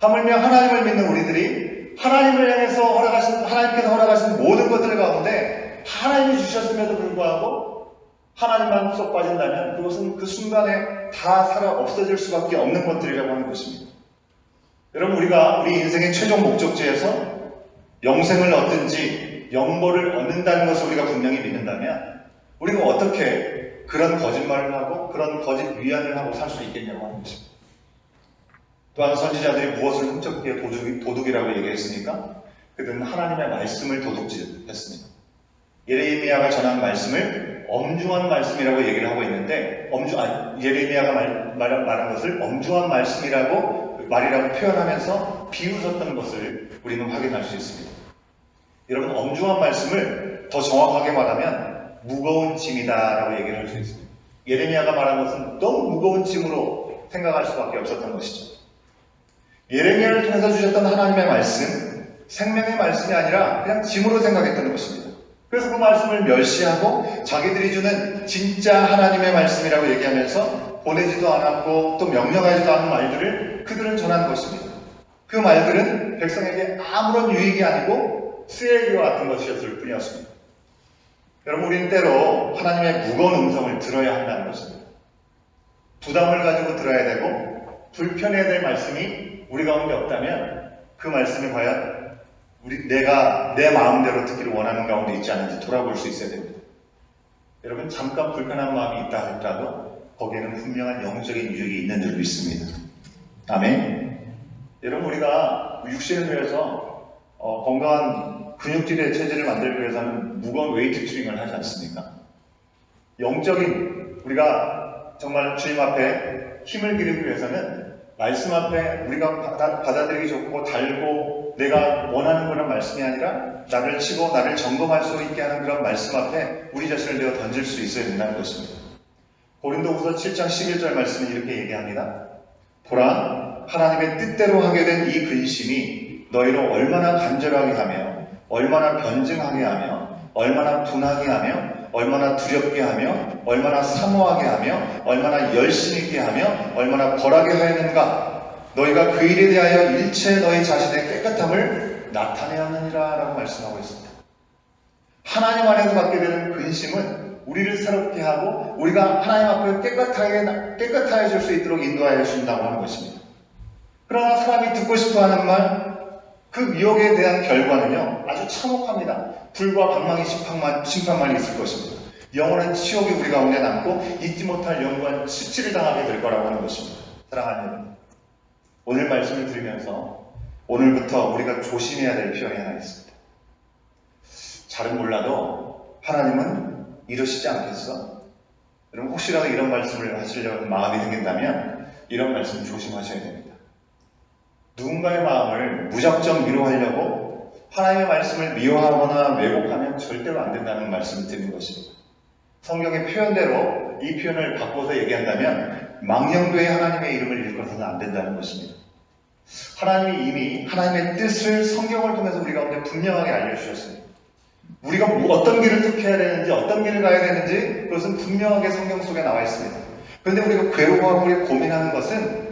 하물며 하나님을 믿는 우리들이 하나님을 향해서 하나님께서 허락하신 모든 것들 가운데 하나님이 주셨음에도 불구하고 하나님만 쏙 빠진다면 그것은 그 순간에 다 살아 없어질 수밖에 없는 것들이라고 하는 것입니다. 여러분, 우리가 우리 인생의 최종 목적지에서 영생을 얻든지 영벌을 얻는다는 것을 우리가 분명히 믿는다면 우리가 어떻게 그런 거짓말을 하고 그런 거짓 위안을 하고 살 수 있겠냐고 하는 것입니다. 또한 선지자들이 무엇을 훔쳤기에 도둑이라고 얘기했습니까? 그들은 하나님의 말씀을 도둑질했습니다. 예레미야가 전한 말씀을 엄중한 말씀이라고 얘기를 하고 있는데 예레미야가 말한 것을 엄중한 말이라고 표현하면서 비웃었던 것을 우리는 확인할 수 있습니다. 여러분, 엄중한 말씀을 더 정확하게 말하면 무거운 짐이다라고 얘기를 할 수 있습니다. 예레미야가 말한 것은 너무 무거운 짐으로 생각할 수밖에 없었던 것이죠. 예레미야를 통해서 주셨던 하나님의 말씀, 생명의 말씀이 아니라 그냥 짐으로 생각했던 것입니다. 그래서 그 말씀을 멸시하고 자기들이 주는 진짜 하나님의 말씀이라고 얘기하면서 보내지도 않았고 또 명령하지도 않은 말들을 그들은 전한 것입니다. 그 말들은 백성에게 아무런 유익이 아니고 쓰레기와 같은 것이었을 뿐이었습니다. 여러분, 우리는 때로 하나님의 무거운 음성을 들어야 한다는 것입니다. 부담을 가지고 들어야 되고 불편해야 될 말씀이 우리 가운데 없다면 그 말씀이 과연 내가 내 마음대로 듣기를 원하는 가운데 있지 않은지 돌아볼 수 있어야 됩니다. 여러분, 잠깐 불편한 마음이 있다 할지라도 거기에는 분명한 영적인 유익이 있는 줄 믿습니다. 아멘. 여러분, 우리가 육신을 위해서 건강한 근육질의 체질을 만들기 위해서는 무거운 웨이트 트레이닝을 하지 않습니까? 영적인 우리가 정말 주님 앞에 힘을 기르기 위해서는 말씀 앞에 우리가 받아들이기 좋고 달고 내가 원하는 그런 말씀이 아니라 나를 치고 나를 점검할 수 있게 하는 그런 말씀 앞에 우리 자신을 내어 던질 수 있어야 된다는 것입니다. 고린도후서 7장 11절 말씀은 이렇게 얘기합니다. 보라, 하나님의 뜻대로 하게 된 이 근심이 너희로 얼마나 간절하게 하며 얼마나 변증하게 하며 얼마나 분하게 하며 얼마나 두렵게 하며 얼마나 사모하게 하며 얼마나 열심히 있게 하며 얼마나 벌하게 하였는가. 너희가 그 일에 대하여 일체 너희 자신의 깨끗함을 나타내야 하느니라 라고 말씀하고 있습니다. 하나님 안에서 받게 되는 근심은 우리를 새롭게 하고 우리가 하나님 앞에 깨끗해질 수 있도록 인도하여 주신다고 하는 것입니다. 그러나 사람이 듣고 싶어하는 말, 그 미혹에 대한 결과는요 아주 참혹합니다. 불과 방망이 심판만 있을 것입니다. 영원한 치욕이 우리 가운데 남고 잊지 못할 영원한 수치를 당하게 될 거라고 하는 것입니다. 사랑하는 여러분, 오늘 말씀을 들으면서 오늘부터 우리가 조심해야 될 표현이 하나 있습니다. 잘은 몰라도 하나님은 이러시지 않겠어? 여러분, 혹시라도 이런 말씀을 하시려는 마음이 생긴다면 이런 말씀 조심하셔야 됩니다. 누군가의 마음을 무작정 위로하려고 하나님의 말씀을 미워하거나 왜곡하면 절대로 안 된다는 말씀을 드리는 것입니다. 성경의 표현대로 이 표현을 바꿔서 얘기한다면 망령되이 하나님의 이름을 일컬어서는 안 된다는 것입니다. 하나님이 이미 하나님의 뜻을 성경을 통해서 우리 가운데 분명하게 알려주셨습니다. 우리가 어떤 길을 택해야 되는지 어떤 길을 가야 되는지 그것은 분명하게 성경 속에 나와 있습니다. 그런데 우리가 괴로워하고 고민하는 것은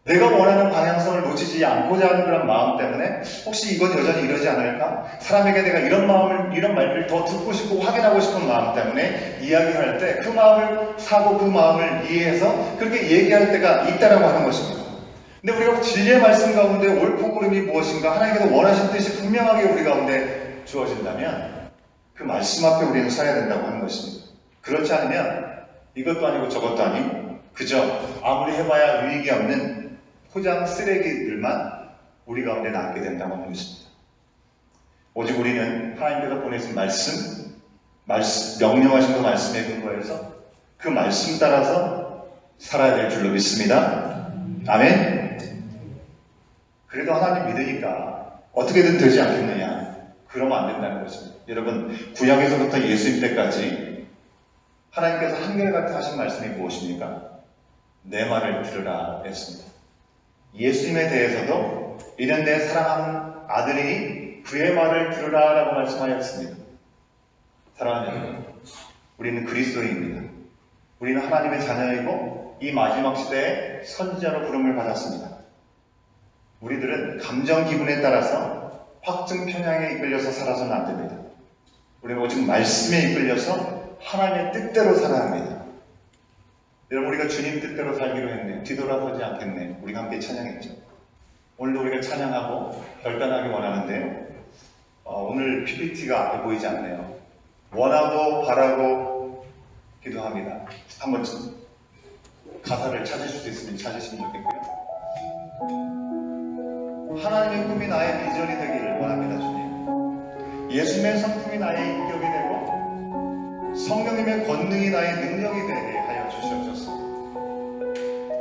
내가 원하는 방향성을 놓치지 않고자 하는 그런 마음 때문에 혹시 이건 여전히 이러지 않을까? 사람에게 내가 이런 말을 더 듣고 싶고 확인하고 싶은 마음 때문에 이야기할 때 그 마음을 사고 그 마음을 이해해서 그렇게 얘기할 때가 있다라고 하는 것입니다. 근데 우리가 진리의 말씀 가운데 옳고 그름이 무엇인가 하나님께서 원하신 뜻이 분명하게 우리 가운데 주어진다면 그 말씀 앞에 우리는 서야 된다고 하는 것입니다. 그렇지 않으면 이것도 아니고 저것도 아니고 그저 아무리 해봐야 유익이 없는 포장 쓰레기들만 우리 가운데 남게 된다고 하는 것입니다. 오직 우리는 하나님께서 보내신 말씀, 명령하신 그 말씀에 근거해서 그 말씀 따라서 살아야 될 줄로 믿습니다. 아멘. 그래도 하나님 믿으니까 어떻게든 되지 않겠느냐? 그러면 안 된다는 것입니다. 여러분, 구약에서부터 예수님 때까지 하나님께서 한결같이 하신 말씀이 무엇입니까? 내 말을 들으라 했습니다. 예수님에 대해서도 이는 내 사랑하는 아들이 그의 말을 들으라 라고 말씀하였습니다. 사랑하는 여러분, 우리는 그리스도인입니다. 우리는 하나님의 자녀이고 이 마지막 시대에 선지자로 부름을 받았습니다. 우리들은 감정 기분에 따라서 확증 편향에 이끌려서 살아서는 안 됩니다. 우리는 오직 말씀에 이끌려서 하나님의 뜻대로 살아야 합니다. 여러분, 우리가 주님 뜻대로 살기로 했네. 뒤돌아서지 않겠네. 우리가 함께 찬양했죠. 오늘도 우리가 찬양하고 결단하기 원하는데요. 오늘 PPT가 앞에 보이지 않네요. 원하고 바라고 기도합니다. 한번 가사를 찾으실 수 있으면 찾으시면 좋겠고요. 하나님의 꿈이 나의 비전이 되기를 원합니다, 주님. 예수님의 성품이 나의 인격이 되고 성령님의 권능이 나의 능력이 되게 하여 주시옵소서.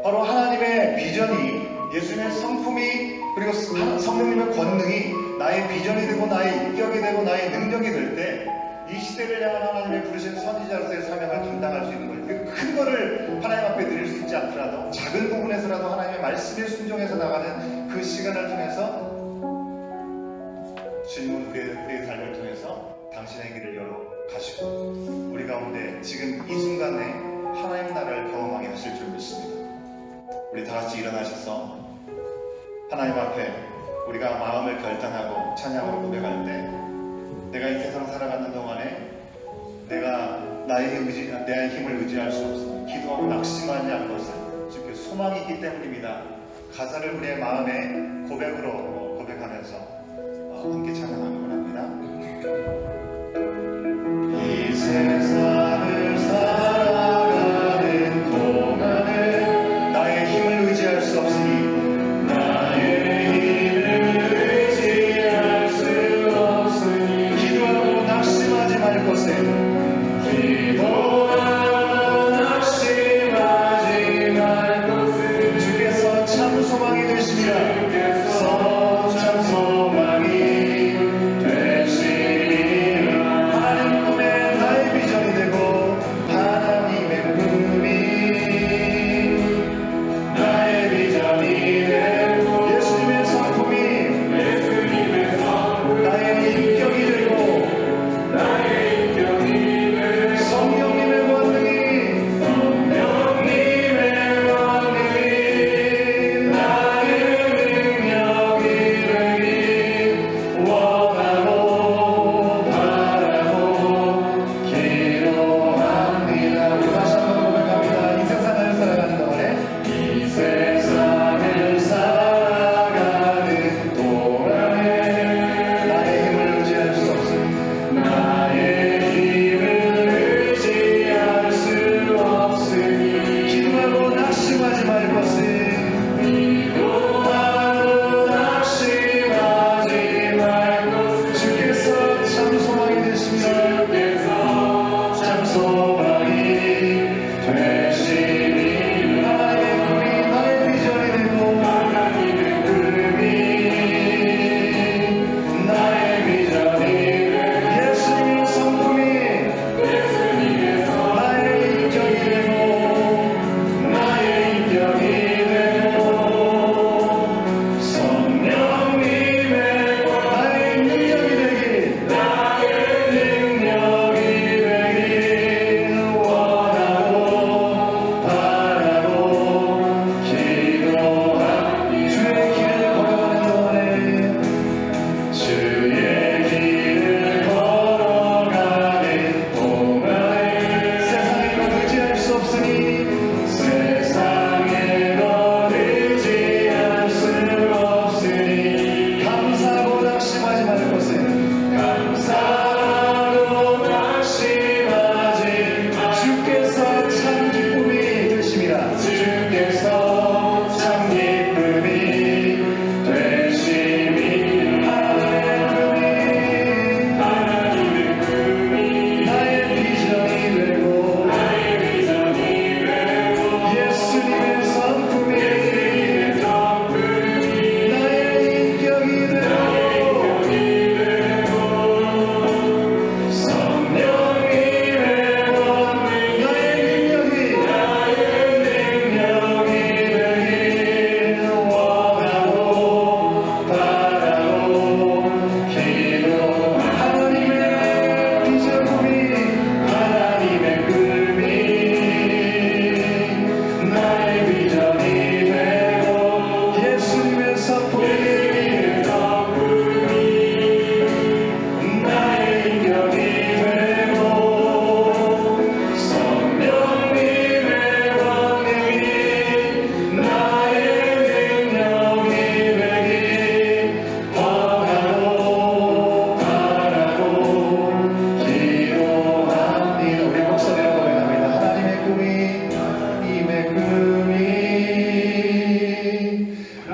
바로 하나님의 비전이, 예수님의 성품이, 그리고 성령님의 권능이 나의 비전이 되고 나의 인격이 되고 나의 능력이 될 때 이 시대를 향한 하나님의 부르신 선지자로서의 사명을 감당할 수 있는 거예요. 큰 거를 하나님 앞에 드릴 수 있지 않더라도 작은 부분에서라도 하나님의 말씀에 순종해서 나가는 그 시간을 통해서 주님은 우리의 삶을 통해서 당신의 길을 열어 가시고 우리 가운데 지금 이 순간에 하나님 나라를 경험하게 하실 줄 믿습니다. 우리 다 같이 일어나셔서 하나님 앞에 우리가 마음을 결단하고 찬양으로 고백할 때 내가 이 세상 살아가는 동안에 내가 나의 힘을 의지할 수 없어 기도하고 낙심하지 않을 것은 주께 소망이 있기 때문입니다. 가사를 우리의 마음에 고백으로 고백하면서 함께 찬양하기 원합니다. 이 세상을 살아가는 동안에 나의 힘을 의지할 수 없으니 주께서 참 소망이 되시리라. 참 소망이 되시리라. 하나님 꿈에 나의 비전이 되고 하나님의 꿈이 나의 비전이 되고 예수님의 성품이 나의 인격이 되고 성령님의 권능이 나의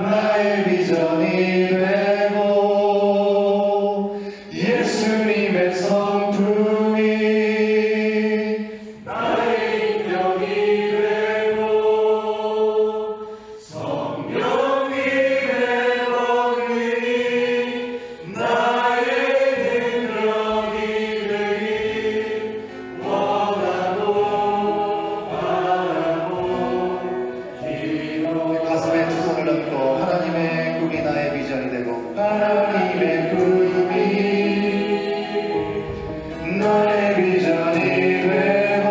나의 비전이 되고 예수님의 성품이 나의 인격이 되고 성령님의 권위 나의 능력이 되기 원하고 바라고 가슴에 두 손을 얹고 하나님의 꿈이 나의 비전이 되고 하나님의 꿈이 나의 비전이 되고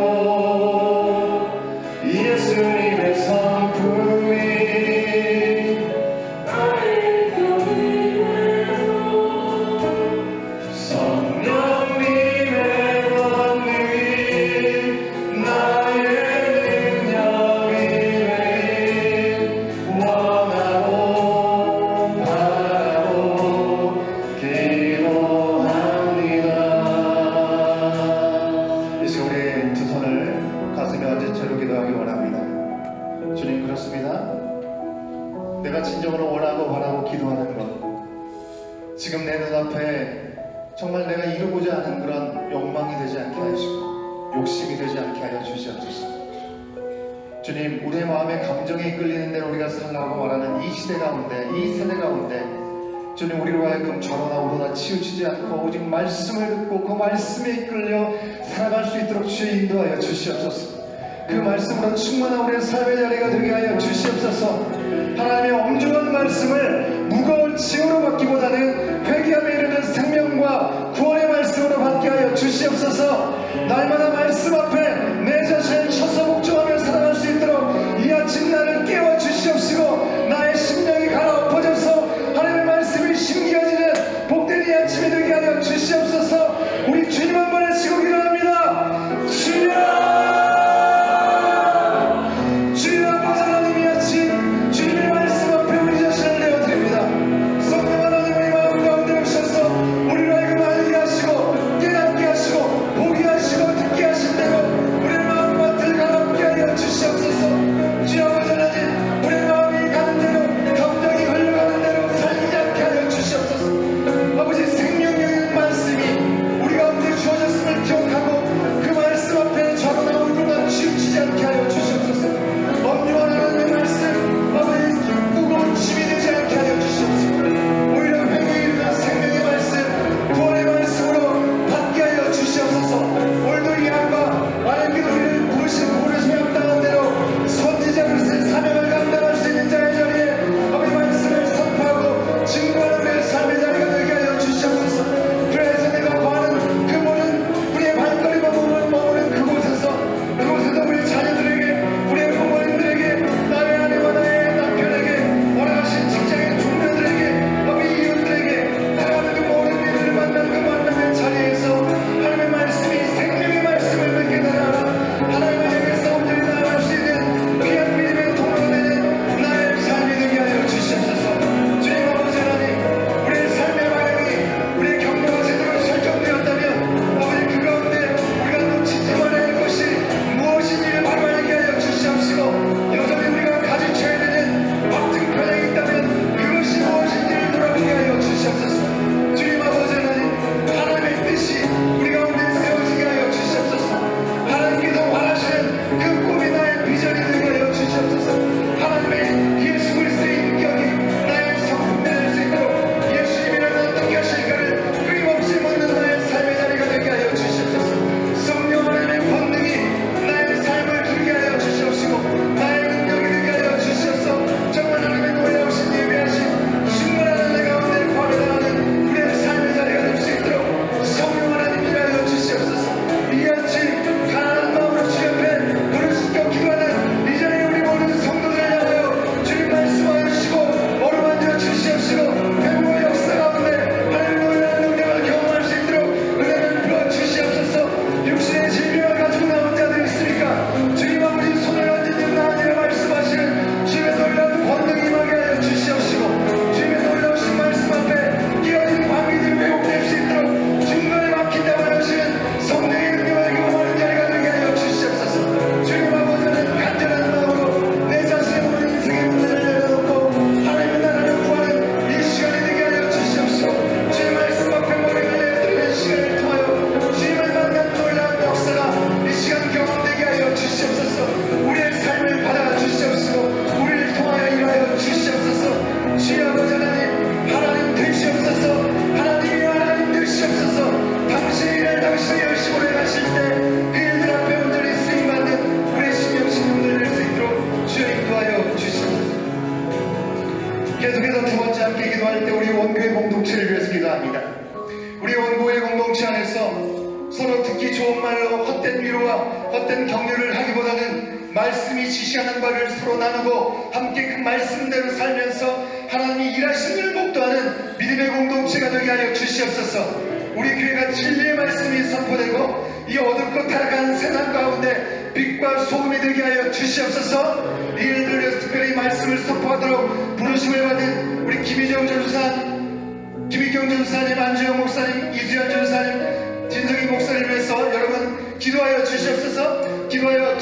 예수님의 성품이 나의 꿈이 되고 성령님의 권위 나의 능력이 되기 원하고 바라고 기도합니다. 이 시간 우리 두 손을 가슴에 얹은 채로 기도하기 원합니다. 주님, 그렇습니다. 내가 진정으로 원하고 바라고 기도하는 것, 지금 내 눈앞에 정말 내가 이루고자 하는 그런 욕망이 되지 않게 하시고 욕심이 되지 않게 하여 주시옵소서. 주님, 우리의 마음에 감정에 이끌리는 대로 우리가 살라고 말하는 이 시대 가운데, 이 세대 가운데 주님, 우리로 하여금 좌로나 우로나 치우치지 않고 오직 말씀을 듣고 그 말씀에 이끌려 살아갈 수 있도록 주여 인도하여 주시옵소서. 그 말씀으로 충만한 우리의 삶의 자리가 되게 하여 주시옵소서. 하나님의 엄중한 말씀을 무거운 징으로 받기보다는 회개함에 이르는 생명과 구원의 말씀으로 받게 하여 주시옵소서. 날마다 말씀 앞에 내 자신을 쳐서 복종하며 살아갈 수 있도록 이 아침 나를 깨워 주시옵시고 나의 심령이 갈아엎어져서 하나님의 말씀이 심기어지는 복된 이 아침이 되게 하여 주시옵소서. 우리 주님 한 번 하시고 기도합니다. 주여, 주여 아버지 하나님, 이 아침 주님의 말씀 앞에 우리 자신을 내어드립니다. 성령 하나님, 우리 마음 가운데 오셔서 우리를 하여금 알게 하시고 깨닫게 하시고 보게 하시고 듣게 하신 대로 우리 번째 함께 기도할 때 우리 원교회 공동체를 위해서 기도합니다. 우리 원교회 공동체 안에서 서로 듣기 좋은 말로 헛된 위로와 헛된 격려를 하기보다는 말씀이 지시하는 바를 서로 나누고 함께 그 말씀대로 살면서 하나님이 일하시는 일 목도하는 믿음의 공동체가 되게 하여 주시옵소서. 우리 교회가 진리의 말씀이 선포되고 이 어둡고 타락한 세상 가운데 빛과 소금이 되게 하여 주시옵소서. 이 일들을 위해서 특별히 말씀을 선포하도록 부르심을 받은 우리 김희경 전사님, 안주영 목사님, 이수연 전사님, 진정희 목사님을 위해서 여러분 기도하여 주시옵소서. 기도하여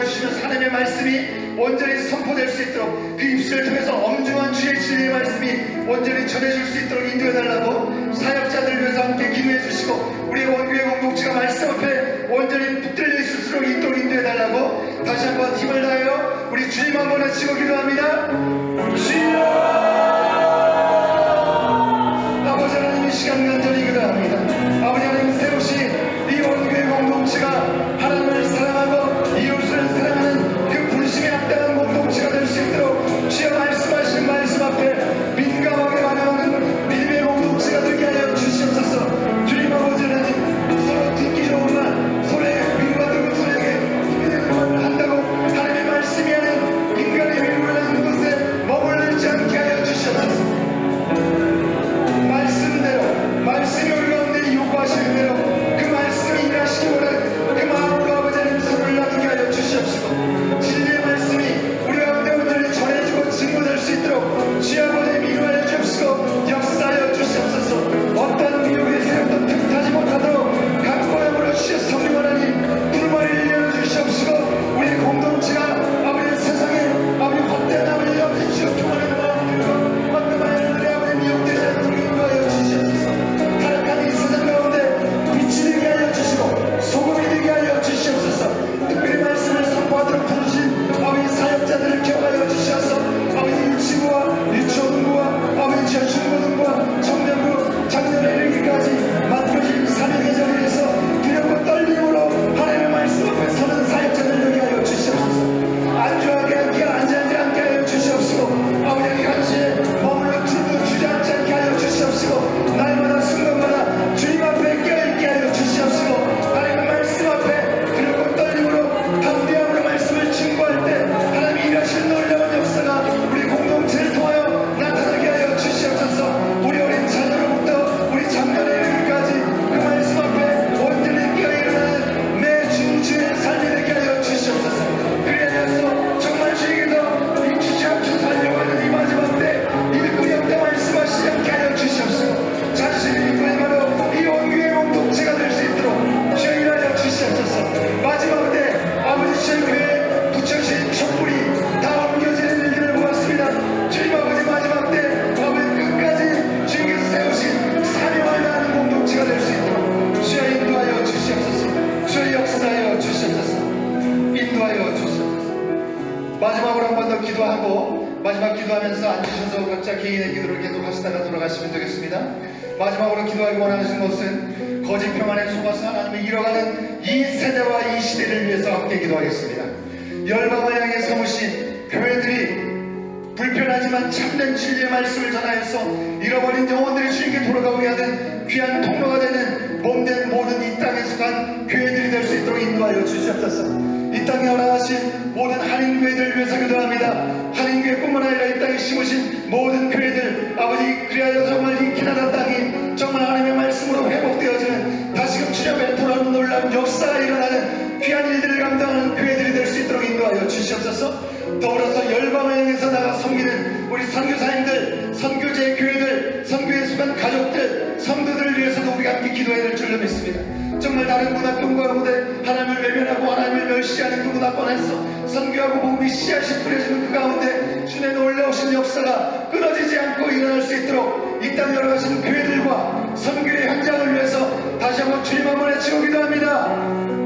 주시면서 하나님의 말씀이 온전히 선포될 수 있도록 그 입술을 통해서 엄중한 주의 진리의 말씀이 온전히 전해질 수 있도록 인도해달라고 사역자들을 위해서 함께 기도해 주시고 우리 원교회 공동체가 말씀 앞에 온전히 붙들려 있을 수 있도록 인도해달라고 다시 한번 힘을 다하여 우리 주님 한번 외치고 기도합니다. 주여! 아버지 하나님, 이 시간 간절히 기도합니다. 아버지 하나님, 세우신 이 원교회 공동체가 하나님을 사랑하고 이웃을 사랑하는 그 분심에 합당한 공동체가 될 수 있도록 주여 말씀하신 말씀 앞에 민감하게 반응하는 믿음의 공동체가 되게 하여 주시옵소서. 주님 아버지 하나님, 서로 듣기 좋은 말, 서로에게 위로받고 서로에게 힘이 되는 말을 한다고 하나님의 말씀이 하는 인간의 위로를 하는 곳에 머물르지 않게 하여 주시옵소서. 말씀이 우리 가운데 요구하시는 대로 그 말씀이 일하시기 원하는 그 마음으로 아버지 하나님 서로를 나누게 하여 주시옵시고 진리의 말씀이 우리 가운데 온전히 전해지고 증거될 수 있도록 주여 아버지 위로하여 주옵시고 역사하여 주시옵소서. 어떤 미혹의 세력도 틈타지 못하도록 각고함으로 주여 성령 하나님 불만을 열어주시옵시고 우리 공동체가 아버지 세상에 아버지 헛된 아버지 아버지 주여 통하는 마음들과 어떤 말들이 아버지 미혹되지 않도록 인도하여 주시옵소서. 타락한 이 세상 가운데 빛이 되게 하여 주시고 소금이 되게 하여 주시옵소서. 특별히 말씀을 선포하도록 부르신 아버지 사역자들을 기억하여 주셔서 아버지 유치부와 유치원부와 아버지 중고등부와 청년부 작년에 이르기까지 맡겨진 사명의 자리에서 두렵고 떨림으로 하나님의 말씀 앞에 서는 사역자들 되게 하여 주시옵소서. 안주하게 앉지 않게 하여 주시옵시고 아버지 한시에 머물러 줄도 주저앉지 않게 하여 주시옵시고 날마다 순간마다 주님 앞에 깨어있게 하여 주시옵시고 하나님의 말씀 앞에 두렵고 떨림으로 담대함으로 말씀을 증거할 때 하나님이 일하시는 놀라운 역사가 우리 공동체를 통하여 나타나게 하여 주시옵소서. 우리 어린 자녀로부터 우리 장년에 이르기까지 그 말씀 앞에 온전히 깨어 일어나는 매주 주의 삶이 되게 하여 주시옵소서. 그리하여서 정말 주에게서 이 주시합주 살려고 하는 이 마지막 때 일거리 없게 말씀하시지 않게 하여 주시옵소서. 자신의 일거리 바로 이 원교회 공동체가 될 수 있도록 주여 일하여 주시옵소서. 마지막 때 아버지 주의 교회에 붙여주신 촛불이 다 옮겨지는 일들을 보았습니다. 주님 아버지 마지막 때 아버지 끝까지 주님께서 세우신 사명을 다하는 공동체가 될 수 있도록 주여 인도하여 주시옵소서. 주여 역사하여 주시옵소서. 인도하여 주시옵소서. 마지막으로 한 번 더 기도하고 마지막 기도하면서 앉으셔서 각자 개인의 기도를 계속 하시다가 돌아가시면 되겠습니다. 마지막으로 기도하기 원하시는 것은 거짓 평안에 속아서 하나님을 잃어가는 이 세대와 이 시대를 위해서 함께 기도하겠습니다. 열방을 향해 삼으신 교회들이 불편하지만 참된 진리의 말씀을 전하여서 잃어버린 영혼들이 주님께 돌아가게 하는 귀한 통로가 되는 몸된 모든 이 땅에 속한 교회들이 될 수 있도록 인도하여 주시옵소서. 이 땅에 허락하신 모든 한인교회들을 위해서 기도합니다. 한인교회뿐만 아니라 이 땅에 심으신 모든 교회들 아버지 그리하여 정말 이 기나다 땅이 정말 하나님의 말씀으로 회복되어지는 다시금 주님의 돌아오는 놀라운 역사가 일어나는 귀한 일들을 감당하는 교회들이 될 수 있도록 인도하여 주시옵소서. 더불어서 열방을 향해서 나가 섬기는 우리 선교사님들, 선교제 교회들, 선교에 속한 가족들, 성도들을 위해서도 우리가 함께 기도해야 될 줄로 믿습니다. 정말 다른 문화권 가운데 하나님을 외면하고 하나님을 멸시하는 그 문화권에서 선교하고 복음이 씨앗이 뿌려지는 그 가운데 주님의 놀라우신 역사가 끊어지지 않고 일어날 수 있도록 이 땅에 열어가신 교회들과 선교의 현장을 위해서 다시 한번 주님 한번 외치고 기도합니다.